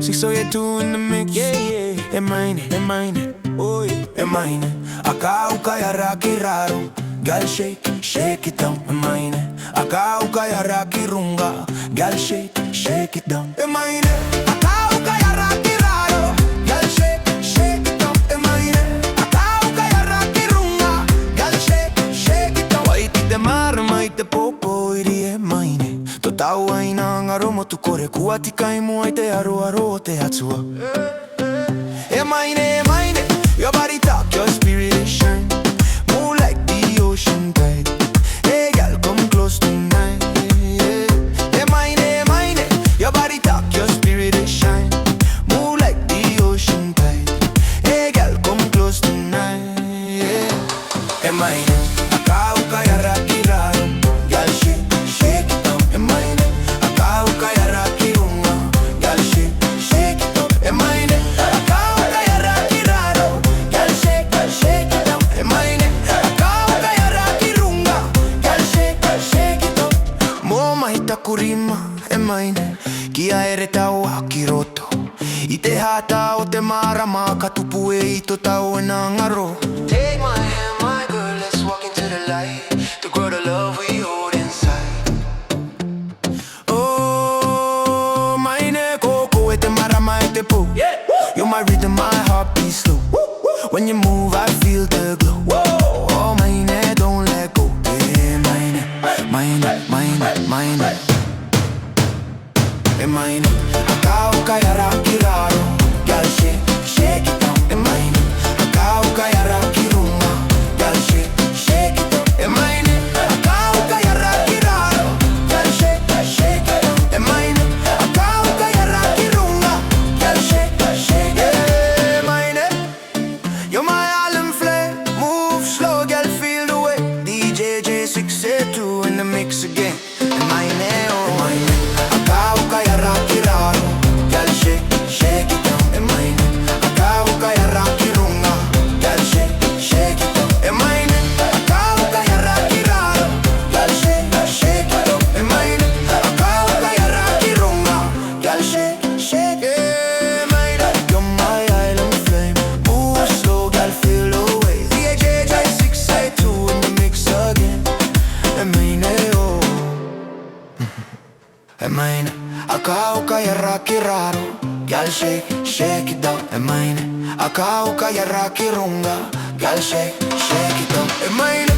602 in the mix. É mine. Oi, é mine. Akauka Āirani Raro. Girl shake it down. É mine. Akauka Āirani runga. Girl shake it down. É mine. Akauka Āirani Raro. Girl shake it down. É mine. Akauka Āirani runga. Girl shake it down. Wai te mara mai te popo iri e mine. To tau aina ngaro mo tu kore kua tikai mo ai te aro o te atua. E mine, your body talk, your spirit is shine. Move like the ocean tide. Hey girl, come close tonight. E mine, your body talk, your spirit is shine. Move like the ocean tide. Hey girl, come close tonight. E mine, Akauka Āirani Raro. Girl shake it down. E mine, Akauka Āirani runga. Girl shake it down. E mine. Kurima e maine kia ere tau aki roto I te hata o te marama ka tupu e I to tau e nā ngaro. Take my hand, my girl, let's walk into the light to grow the love we hold inside. Oh, maine koko e te marama e te po. You're my rhythm, my heart beats slow. When you move, I feel the glow. Oh, maine, don't let go. Yeah, maine. E mine, Akauka Āirani Raro. Girl shake it down. E mine, Akauka Āirani runga. Girl shake it down. E mine, Akauka Āirani Raro. Girl shake it down. E mine, Akauka Āirani runga. Girl shake it down. E mine, you're my island flame. Move slow, girl, feel the way. DjGEE 602 in the mix again. E mine, oh mine. Akauka Āirani Raro. Girl shake it down. E mine. Akauka Āirani runga. Girl shake it down. E mine. Akauka Āirani Raro. Girl shake it down. E mine. Akauka Āirani runga. Girl shake it. E mine. You're my island flame. Move slow, girl, feel the way. DjGEE 602 in the mix again. E mine, oh. E mine, Akauka Āirani Raro. Girl shake it down. E mine, Akauka Āirani runga. Girl shake it down. E mine.